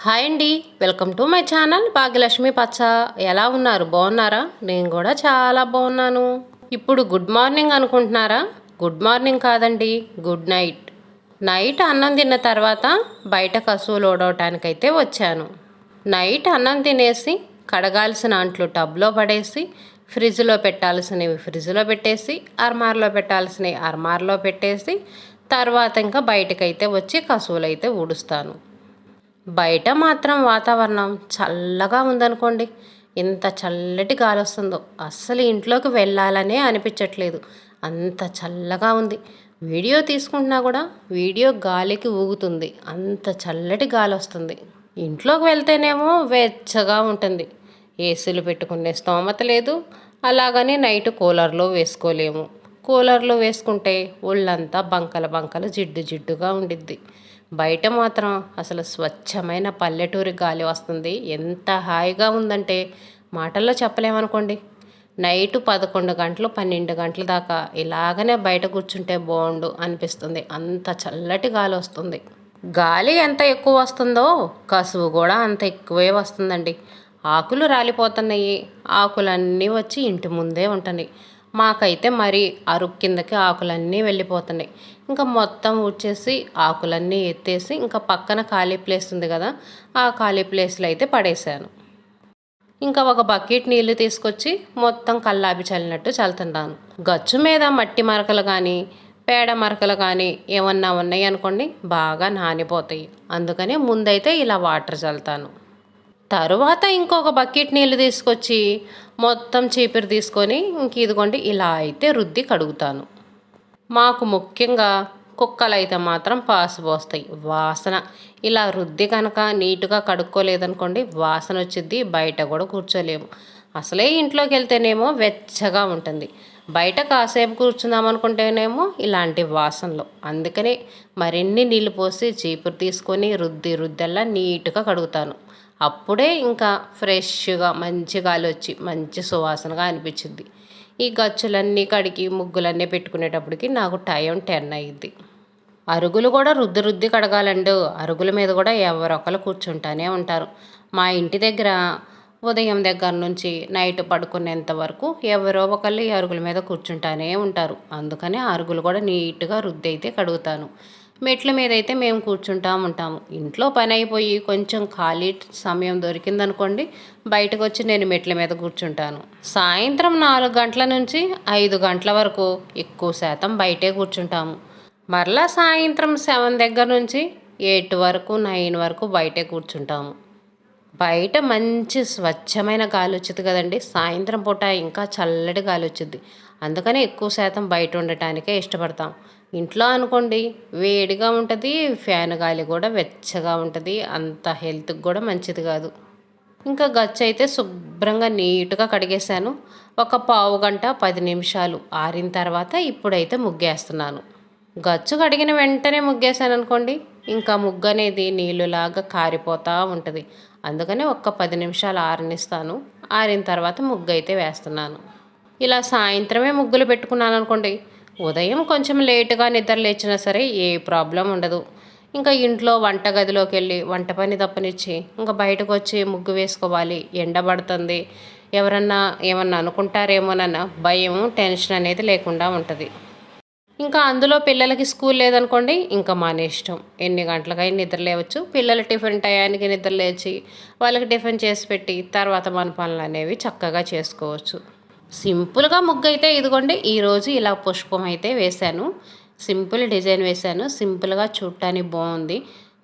Hi అండి, welcome to my channel Bhagyalakshmi పచ్చ. ఎలా ఉన్నారు? బాగున్నారా? నేను కూడా చాలా బాగున్నాను. ఇప్పుడు గుడ్ మార్నింగ్ అనుకుంటున్నారా? గుడ్ మార్నింగ్ కాదండి, గుడ్ నైట్. నైట్ అన్నం తిన్న తర్వాత బయట కసువులు ఓడవటానికైతే వచ్చాను. నైట్ అన్నం తినేసి కడగాల్సిన అంట్లు టబ్లో పడేసి, ఫ్రిడ్జ్లో పెట్టాల్సినవి ఫ్రిడ్జ్లో పెట్టేసి, అర్మార్లో పెట్టాల్సినవి అర్మార్లో పెట్టేసి, తర్వాత ఇంకా బయటకైతే వచ్చి కసువులు అయితే ఊడుస్తాను. బయట మాత్రం వాతావరణం చల్లగా ఉందనుకోండి. ఎంత చల్లటి గాలి వస్తుందో అస్సలు ఇంట్లోకి వెళ్ళాలనే అనిపించట్లేదు. అంత చల్లగా ఉంది. వీడియో తీసుకుంటున్నా కూడా వీడియో గాలికి ఊగుతుంది. అంత చల్లటి గాలి వస్తుంది. ఇంట్లోకి వెళ్తేనేమో వెచ్చగా ఉంటుంది. ఏసీలు పెట్టుకునే స్తోమత లేదు. అలాగని నైట్ కూలర్లో వేసుకోలేము. కూలర్లో వేసుకుంటే ఒళ్ళంతా బంకల బంకలు జిడ్డు జిడ్డుగా ఉండిద్ది. బయట మాత్రం అసలు స్వచ్ఛమైన పల్లెటూరి గాలి వస్తుంది. ఎంత హాయిగా ఉందంటే మాటల్లో చెప్పలేమనుకోండి. నైటు 11 గంటలు 12 గంటల దాకా ఇలాగనే బయట కూర్చుంటే బాగుండు అనిపిస్తుంది. అంత చల్లటి గాలి వస్తుంది. గాలి ఎంత ఎక్కువ వస్తుందో కసువు కూడా అంత ఎక్కువే వస్తుందండి. ఆకులు రాలిపోతున్నాయి. ఆకులన్నీ వచ్చి ఇంటి ముందే ఉంటున్నాయి. మాకైతే మరి అరుగు కిందకి ఆకులన్నీ వెళ్ళిపోతున్నాయి. ఇంకా మొత్తం ఊడ్చేసి ఆకులన్నీ ఎత్తేసి ఇంకా పక్కన ఖాళీ ప్లేస్ ఉంది కదా, ఆ ఖాళీ ప్లేస్లో అయితే పడేశాను. ఇంకా ఒక బకెట్ నీళ్లు తీసుకొచ్చి మొత్తం కల్లాపి చల్లినట్టు చల్లుతున్నాను. గచ్చు మీద మట్టి మరకలు కానీ పేడ మరకలు కానీ ఏమన్నా ఉన్నాయి అనుకోండి, బాగా నానిపోతాయి. అందుకని ముందైతే ఇలా వాటర్ చల్లుతాను. తరువాత ఇంకొక బకెట్ నీళ్ళు తీసుకొచ్చి మొత్తం చీపురు తీసుకొని ఇంక ఇదిగోండి ఇలా అయితే రుద్ది కడుగుతాను. మాకు ముఖ్యంగా కుక్కలు అయితే మాత్రం పాసిపోస్తాయి. వాసన ఇలా రుద్ది కనుక నీట్గా కడుక్కోలేదనుకోండి, వాసన వచ్చిద్ది. బయట కూడా కూర్చోలేము. అసలే ఇంట్లోకి వెళ్తేనేమో వెచ్చగా ఉంటుంది. బయట కాసేపు కూర్చుందామనుకుంటేనేమో ఇలాంటి వాసనలు. అందుకని మరిన్ని నీళ్ళు పోసి చీపురు తీసుకొని రుద్ది రుద్దెల్లా నీట్గా కడుగుతాను. అప్పుడే ఇంకా ఫ్రెష్గా మంచి గాలి వచ్చి మంచి సువాసనగా అనిపించింది. ఈ గచ్చులన్నీ కడిగి ముగ్గులన్నీ పెట్టుకునేటప్పటికి నాకు టైం 10 అయ్యిద్ది. అరుగులు కూడా రుద్ది రుద్ది కడగాలండి. అరుగుల మీద కూడా ఎవరొకరు కూర్చుంటానే ఉంటారు. మా ఇంటి దగ్గర ఉదయం దగ్గర నుంచి నైట్ పడుకునేంత వరకు ఎవరో ఒకళ్ళు ఈ అరుగుల మీద కూర్చుంటానే ఉంటారు. అందుకని అరుగులు కూడా నీట్గా రుద్ది అయితే కడుగుతాను. మెట్ల మీద అయితే మేము కూర్చుంటా ఉంటాము. ఇంట్లో పని అయిపోయి కొంచెం ఖాళీ సమయం దొరికిందనుకోండి, బయటకు వచ్చి నేను మెట్ల మీద కూర్చుంటాను. సాయంత్రం 4 గంటల నుంచి 5 గంటల వరకు ఎక్కువ శాతం బయటే కూర్చుంటాము. మరలా సాయంత్రం 7 దగ్గర నుంచి 8 వరకు 9 వరకు బయటే కూర్చుంటాము. బయట మంచి స్వచ్ఛమైన గాలి వచ్చింది కదండి. సాయంత్రం పూట ఇంకా చల్లటి గాలి వచ్చింది. అందుకని ఎక్కువ శాతం బయట ఉండటానికే ఇష్టపడతాం. ఇంట్లో అనుకోండి వేడిగా ఉంటుంది. ఫ్యాన్ గాలి కూడా వెచ్చగా ఉంటుంది. అంత హెల్త్కి కూడా మంచిది కాదు. ఇంకా గచ్చు అయితే శుభ్రంగా నీట్గా కడిగేశాను. ఒక పావు గంట 10 నిమిషాలు ఆరిన తర్వాత ఇప్పుడైతే ముగ్గేస్తున్నాను. గచ్చు కడిగిన వెంటనే ముగ్గేసాను అనుకోండి, ఇంకా ముగ్గు అనేది నీళ్ళులాగా కారిపోతూ ఉంటుంది. అందుకని ఒక్క 10 నిమిషాలు ఆరనిస్తాను. ఆరిన తర్వాత ముగ్గు అయితే వేస్తున్నాను. ఇలా సాయంత్రమే ముగ్గులు పెట్టుకున్నాను అనుకోండి, ఉదయం కొంచెం లేటుగా నిద్ర లేచినా సరే ఏ ప్రాబ్లం ఉండదు. ఇంకా ఇంట్లో వంటగదిలోకి వెళ్ళి వంట పని తప్పనిచ్చి ఇంకా బయటకు వచ్చి ముగ్గు వేసుకోవాలి, ఎండబడుతుంది, ఎవరన్నా ఏమన్నా అనుకుంటారేమోనన్న భయం టెన్షన్ అనేది లేకుండా ఉంటుంది. ఇంకా అందులో పిల్లలకి స్కూల్ లేదనుకోండి, ఇంకా మన ఇష్టం ఎన్ని గంటలకైనా నిద్ర లేవచ్చు. పిల్లలు టిఫిన్ టయానికి నిద్ర లేచి వాళ్ళకి టిఫిన్ చేసి పెట్టి తర్వాత మన పనులు అనేవి చక్కగా చేసుకోవచ్చు. సింపుల్గా ముగ్గు అయితే ఇదిగోండి ఈరోజు ఇలా పుష్పం అయితే వేశాను. సింపుల్ డిజైన్ వేశాను. సింపుల్గా చూడటానికి బాగుంది.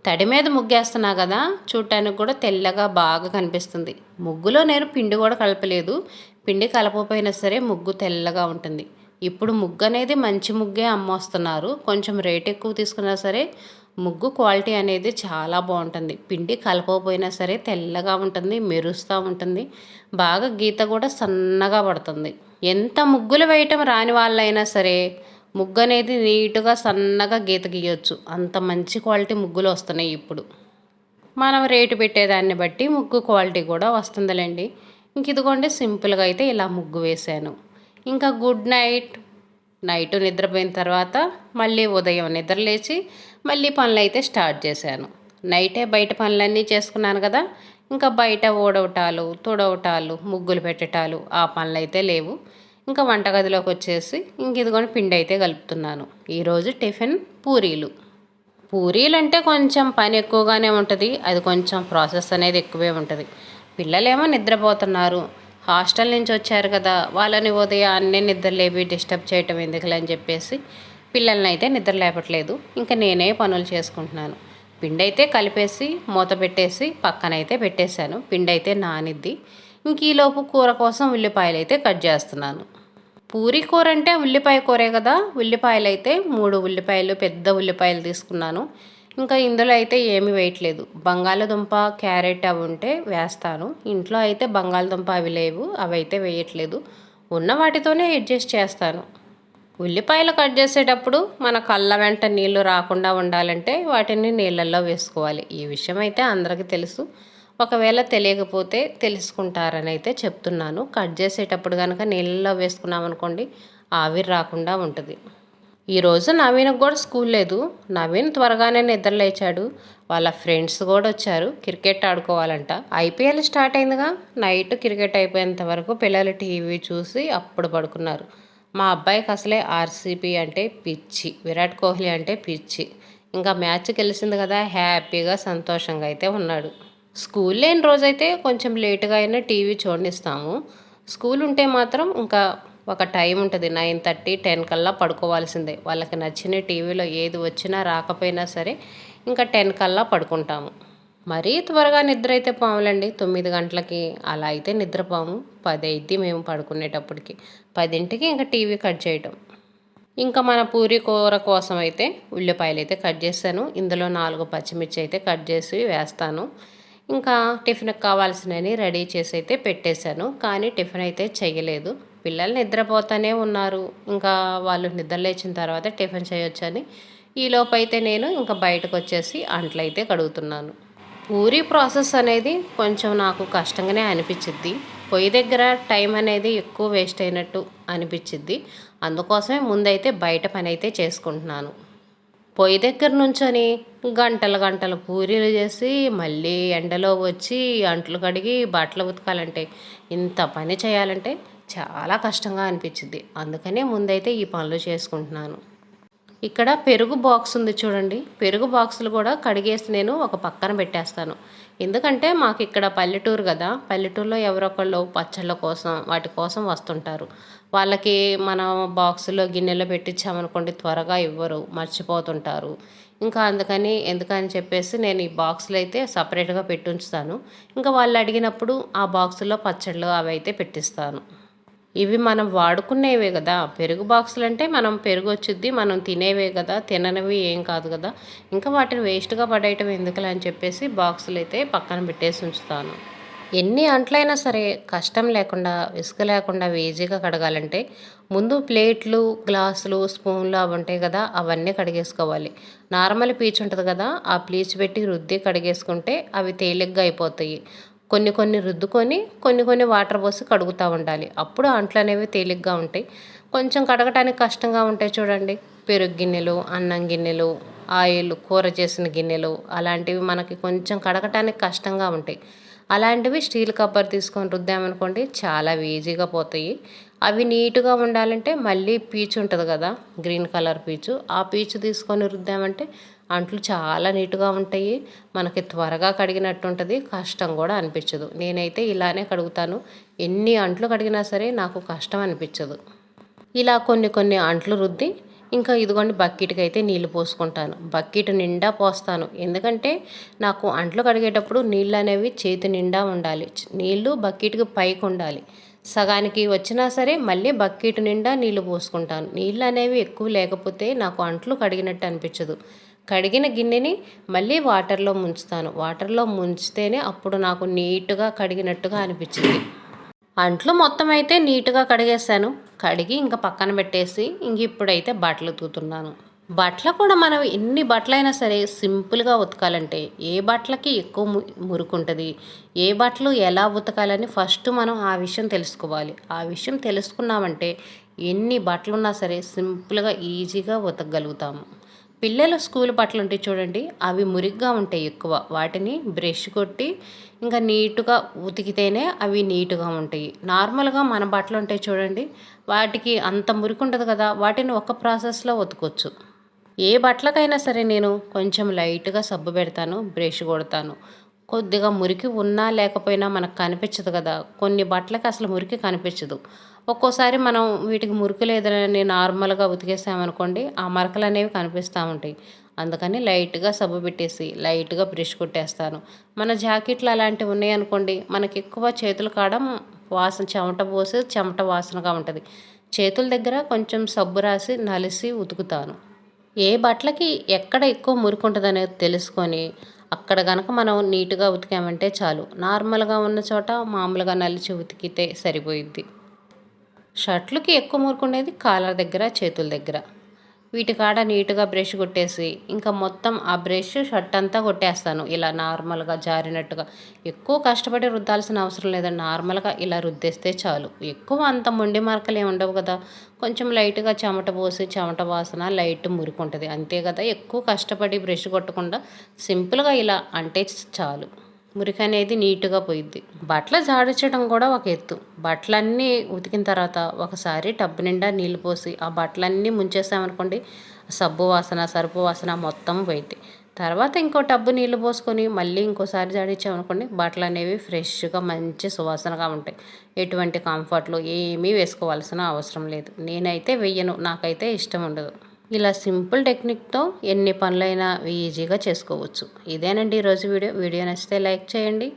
తడి మీద ముగ్గేస్తున్నా కదా, చూడటానికి కూడా తెల్లగా బాగా కనిపిస్తుంది. ముగ్గులో నేను పిండి కూడా కలపలేదు. పిండి కలపకపోయినా సరే ముగ్గు తెల్లగా ఉంటుంది. ఇప్పుడు ముగ్గు అనేది మంచి ముగ్గే అమ్మొస్తున్నారు. కొంచెం రేట్ ఎక్కువ తీసుకున్నా సరే ముగ్గు క్వాలిటీ అనేది చాలా బాగుంటుంది. పిండి కలపకపోయినా సరే తెల్లగా ఉంటుంది, మెరుస్తూ ఉంటుంది. బాగా గీత కూడా సన్నగా పడుతుంది. ఎంత ముగ్గులు వేయటం రాని వాళ్ళైనా సరే ముగ్గు అనేది నీట్గా సన్నగా గీత గీయొచ్చు. అంత మంచి క్వాలిటీ ముగ్గులు వస్తున్నాయి ఇప్పుడు. మనం రేటు పెట్టేదాన్ని బట్టి ముగ్గు క్వాలిటీ కూడా వస్తుందిలేండి. ఇంక ఇదిగోండి సింపుల్గా అయితే ఇలా ముగ్గు వేశాను. ఇంకా గుడ్ నైట్. నైట్ నిద్రపోయిన తర్వాత మళ్ళీ ఉదయం నిద్ర లేచి మళ్ళీ పనులు అయితే స్టార్ట్ చేశాను. నైటే బయట పనులన్నీ చేసుకున్నాను కదా, ఇంకా బయట ఊడవటాలు, తుడవటాలు, ముగ్గులు పెట్టటాలు ఆ పనులైతే లేవు. ఇంకా వంటగదిలోకి వచ్చేసి ఇంక ఇదిగోని పిండి అయితే కలుపుతున్నాను. ఈరోజు టిఫిన్ పూరీలు. పూరీలు అంటే కొంచెం పని ఎక్కువగానే ఉంటుంది, అది కొంచెం ప్రాసెస్ అనేది ఎక్కువే ఉంటుంది. పిల్లలేమో నిద్రపోతున్నారు, హాస్టల్ నుంచి వచ్చారు కదా, వాళ్ళని ఉదయాన్నే నిద్ర లేపి డిస్టర్బ్ చేయటం ఎందుకులే అని చెప్పేసి పిల్లల్ని అయితే నిద్ర లేపట్లేదు. ఇంకా నేనే పనులు చేసుకుంటున్నాను. పిండి అయితే కలిపేసి మూత పెట్టేసి పక్కనైతే పెట్టేశాను. పిండి అయితే నానిద్ది. ఇంక ఈలోపు కూర కోసం ఉల్లిపాయలు అయితే కట్ చేస్తున్నాను. పూరీ కూర అంటే ఉల్లిపాయ కూరే కదా, ఉల్లిపాయలు అయితే 3 ఉల్లిపాయలు, పెద్ద ఉల్లిపాయలు తీసుకున్నాను. ఇంకా ఇందులో అయితే ఏమీ వేయట్లేదు. బంగాళదుంప, క్యారెట్ అవి ఉంటే వేస్తాను. ఇంట్లో అయితే బంగాళదుంప అవి లేవు, అవి అయితే వేయట్లేదు. ఉన్న వాటితోనే అడ్జస్ట్ చేస్తాను. ఉల్లిపాయలు కట్ చేసేటప్పుడు మన కళ్ళ వెంట నీళ్లు రాకుండా ఉండాలంటే వాటిని నీళ్ళల్లో వేసుకోవాలి. ఈ విషయం అయితే అందరికీ తెలుసు. ఒకవేళ తెలియకపోతే తెలుసుకుంటారని అయితే చెప్తున్నాను. కట్ చేసేటప్పుడు కనుక నీళ్ళల్లో వేసుకున్నామనుకోండి ఆవిరి రాకుండా ఉంటుంది. ఈరోజు నవీన్కి కూడా స్కూల్ లేదు. నవీన్ త్వరగానే నిద్ర లేచాడు. వాళ్ళ ఫ్రెండ్స్ కూడా వచ్చారు, క్రికెట్ ఆడుకోవాలంట. ఐపీఎల్ స్టార్ట్ అయిందిగా, నైట్ క్రికెట్ అయిపోయేంత వరకు పిల్లలు టీవీ చూసి అప్పుడు పడుకున్నారు. మా అబ్బాయికి అసలే ఆర్సీబీ అంటే పిచ్చి, విరాట్ కోహ్లీ అంటే పిచ్చి. ఇంకా మ్యాచ్ గెలిచింది కదా, హ్యాపీగా సంతోషంగా అయితే ఉన్నాడు. స్కూల్ లేని రోజైతే కొంచెం లేటుగా అయినా టీవీ చూడనిస్తాము. స్కూల్ ఉంటే మాత్రం ఇంకా ఒక టైం ఉంటుంది, 9:30, 10 కల్లా పడుకోవాల్సిందే. వాళ్ళకి నచ్చిన టీవీలో ఏది వచ్చినా రాకపోయినా సరే ఇంకా 10 కల్లా పడుకుంటాము. మరీ త్వరగా నిద్ర అయితే పోములండి, 9 గంటలకి అలా అయితే నిద్రపోము. 10 అయిద్ది మేము పడుకునేటప్పటికి. 10ంటికి ఇంకా టీవీ కట్ చేయటం. ఇంకా మన పూరీ కూర కోసం అయితే ఉల్లిపాయలు అయితే కట్ చేశాను. ఇందులో 4 పచ్చిమిర్చి అయితే కట్ చేసి వేస్తాను. ఇంకా టిఫిన్కి కావాల్సినవి రెడీ చేసి అయితే పెట్టేశాను. కానీ టిఫిన్ అయితే చేయలేదు. పిల్లలు నిద్రపోతూనే ఉన్నారు. ఇంకా వాళ్ళు నిద్ర లేచిన తర్వాత టిఫిన్ చేయొచ్చని ఈలోపు అయితే నేను ఇంకా బయటకు వచ్చేసి అంట్లు అయితే కడుగుతున్నాను. పూరీ ప్రాసెస్ అనేది కొంచెం నాకు కష్టంగానే అనిపించిద్ది. పొయ్యి దగ్గర టైం అనేది ఎక్కువ వేస్ట్ అయినట్టు అనిపించిద్ది. అందుకోసమే ముందైతే బయట పని అయితే చేసుకుంటున్నాను. పొయ్యి దగ్గర నుంచొని గంటలు గంటలు పూరీలు చేసి మళ్ళీ ఎండలో వచ్చి అంట్లు కడిగి బట్టలు ఉతకాలంటే, ఇంత పని చేయాలంటే చాలా కష్టంగా అనిపించిద్ది. అందుకనే ముందైతే ఈ పనులు చేసుకుంటున్నాను. ఇక్కడ పెరుగు బాక్స్ ఉంది చూడండి, పెరుగు బాక్సులు కూడా కడిగేసి నేను ఒక పక్కన పెట్టేస్తాను. ఎందుకంటే మాకు ఇక్కడ పల్లెటూరు కదా, పల్లెటూరులో ఎవరొకళ్ళు పచ్చళ్ళ కోసం వాటి కోసం వస్తుంటారు. వాళ్ళకి మనం బాక్సులో గిన్నెలో పెట్టించామనుకోండి త్వరగా ఇవ్వరు, మర్చిపోతుంటారు. ఇంకా అందుకని ఎందుకని చెప్పేసి నేను ఈ బాక్సులు అయితే సపరేట్గా పెట్టి ఉంచుతాను. ఇంకా వాళ్ళు అడిగినప్పుడు ఆ బాక్సులో పచ్చళ్ళు అవి అయితే పెట్టిస్తాను. ఇవి మనం వాడుకునేవే కదా, పెరుగు బాక్సులు అంటే మనం పెరుగు వచ్చిద్ది, మనం తినేవే కదా, తిననివి ఏం కాదు కదా. ఇంకా వాటిని వేస్ట్గా పడేయటం ఎందుకులే అని చెప్పేసి బాక్సులు అయితే పక్కన పెట్టేసి ఉంచుతాను. ఎన్ని అంట్లైనా సరే కష్టం లేకుండా, విసుగు లేకుండా ఈజీగా కడగాలంటే ముందు ప్లేట్లు, గ్లాసులు, స్పూన్లు అవి ఉంటాయి కదా, అవన్నీ కడిగేసుకోవాలి. నార్మల్ పీచు ఉంటుంది కదా, ఆ పీచు పెట్టి రుద్ది కడిగేసుకుంటే అవి తేలిగ్గా అయిపోతాయి. కొన్ని కొన్ని రుద్దుకొని కొన్ని కొన్ని వాటర్ పోసి కడుగుతూ ఉండాలి. అప్పుడు అంట్లు అనేవి తేలిగ్గా ఉంటాయి. కొంచెం కడగటానికి కష్టంగా ఉంటాయి చూడండి, పెరుగు గిన్నెలు, అన్నం గిన్నెలు, ఆయిల్ కూర చేసిన గిన్నెలు, అలాంటివి మనకి కొంచెం కడగటానికి కష్టంగా ఉంటాయి. అలాంటివి స్టీల్ కబ్బర్ తీసుకొని రుద్దామనుకోండి చాలా ఈజీగా పోతాయి. అవి నీట్గా ఉండాలంటే మళ్ళీ పీచు ఉంటుంది కదా, గ్రీన్ కలర్ పీచు, ఆ పీచు తీసుకొని రుద్దామంటే అంట్లు చాలా నీట్గా ఉంటాయి. మనకి త్వరగా కడిగినట్టు ఉంటుంది, కష్టం కూడా అనిపించదు. నేనైతే ఇలానే కడుగుతాను. ఎన్ని అంట్లు కడిగినా సరే నాకు కష్టం అనిపించదు. ఇలా కొన్ని కొన్ని అంట్లు రుద్ది ఇంకా ఇదిగోండి బకెట్కి అయితే నీళ్ళు పోసుకుంటాను. బకెట్ నిండా పోస్తాను. ఎందుకంటే నాకు అంట్లు కడిగేటప్పుడు నీళ్ళు అనేవి చేతి నిండా ఉండాలి. నీళ్ళు బకెట్కి పైకి ఉండాలి. సగానికి వచ్చినా సరే మళ్ళీ బకెట్ నిండా నీళ్ళు పోసుకుంటాను. నీళ్ళు అనేవి ఎక్కువ లేకపోతే నాకు అంట్లు కడిగినట్టు అనిపించదు. కడిగిన గిన్నెని మళ్ళీ వాటర్లో ముంచుతాను. వాటర్లో ముంచితేనే అప్పుడు నాకు నీట్గా కడిగినట్టుగా అనిపించింది. అంట్లు మొత్తం అయితే నీట్గా కడిగేసాను. కడిగి ఇంకా పక్కన పెట్టేసి ఇంక ఇప్పుడైతే బట్టలు ఉతుకుతున్నాను. బట్టలు కూడా మనం ఎన్ని బట్టలైనా సరే సింపుల్గా ఉతకాలంటే ఏ బట్టలకి ఎక్కువ మురికి ఉంటుంది, ఏ బట్టలు ఎలా ఉతకాలని ఫస్ట్ మనం ఆ విషయం తెలుసుకోవాలి. ఆ విషయం తెలుసుకున్నామంటే ఎన్ని బట్టలు ఉన్నా సరే సింపుల్గా ఈజీగా ఉతకగలుగుతాము. పిల్లల స్కూల్ బట్టలు ఉంటాయి చూడండి, అవి మురికిగా ఉంటాయి ఎక్కువ. వాటిని బ్రష్ కొట్టి ఇంకా నీట్గా ఉతికితేనే అవి నీట్గా ఉంటాయి. నార్మల్గా మన బట్టలు ఉంటాయి చూడండి, వాటికి అంత మురికి ఉండదు కదా, వాటిని ఒక ప్రాసెస్లో ఉతకొచ్చు. ఏ బట్టలకైనా సరే నేను కొంచెం లైట్గా సబ్బు పెడతాను, బ్రష్ కొడతాను. కొద్దిగా మురికి ఉన్నా లేకపోయినా మనకు కనిపించదు కదా, కొన్ని బట్టలకి అసలు మురికి కనిపించదు. ఒక్కోసారి మనం వీటికి మురికి లేదని నార్మల్గా ఉతికేసామనుకోండి, ఆ మరకలు అనేవి కనిపిస్తూ ఉంటాయి. అందుకని లైట్గా సబ్బు పెట్టేసి లైట్గా బ్రష్ కొట్టేస్తాను. మన జాకెట్లు అలాంటివి ఉన్నాయనుకోండి, మనకి ఎక్కువ చేతులు కాడ వాసన చెమట పోసి చెమట వాసనగా ఉంటుంది. చేతుల దగ్గర కొంచెం సబ్బు రాసి నలిసి ఉతుకుతాను. ఏ బట్టలకి ఎక్కడ ఎక్కువ మురికి ఉంటుందనేది తెలుసుకొని అక్కడ గనక మనం నీట్గా ఉతికామంటే చాలు. నార్మల్గా ఉన్న చోట మామూలుగా నలిచి ఉతికితే సరిపోయిద్ది. షర్ట్లకి ఎక్కువ మురుకుండేది కాలర్ దగ్గర, చేతుల దగ్గర. వీటి కాడ నీట్గా బ్రష్ కొట్టేసి ఇంకా మొత్తం ఆ బ్రష్ షర్ట్ అంతా కొట్టేస్తాను. ఇలా నార్మల్గా జారినట్టుగా. ఎక్కువ కష్టపడి రుద్దాల్సిన అవసరం లేదండి. నార్మల్గా ఇలా రుద్దేస్తే చాలు. ఎక్కువ అంత మొండి మరకలు ఏమి ఉండవు కదా. కొంచెం లైట్గా చెమట పోసి చెమట వాసన లైట్ మురికి ఉంటుంది అంతే కదా. ఎక్కువ కష్టపడి బ్రష్ కొట్టకుండా సింపుల్గా ఇలా అంటే చాలు. మురికి అనేది నీట్గా పోయిద్ది. బట్టలు జాడించడం కూడా ఒక ఎత్తు. బట్టలన్నీ ఉతికిన తర్వాత ఒకసారి టబ్బు నిండా నీళ్ళు పోసి ఆ బట్టలన్నీ ముంచేసామనుకోండి, సబ్బు వాసన సరుపు వాసన మొత్తం పోయిద్ది. తర్వాత ఇంకో టబ్బు నీళ్ళు పోసుకొని మళ్ళీ ఇంకోసారి జాడించామనుకోండి, బట్టలు అనేవి ఫ్రెష్గా మంచి సువాసనగా ఉంటాయి. ఎటువంటి కంఫర్ట్లు ఏమీ వేసుకోవాల్సిన అవసరం లేదు. నేనైతే వెయ్యను, నాకైతే ఇష్టం ఉండదు. ఇలా సింపుల్ టెక్నిక్తో ఎన్ని పనులైనా ఈజీగా చేసుకోవచ్చు. ఇదేనండి ఈరోజు వీడియో. వీడియో నచ్చితే లైక్ చేయండి.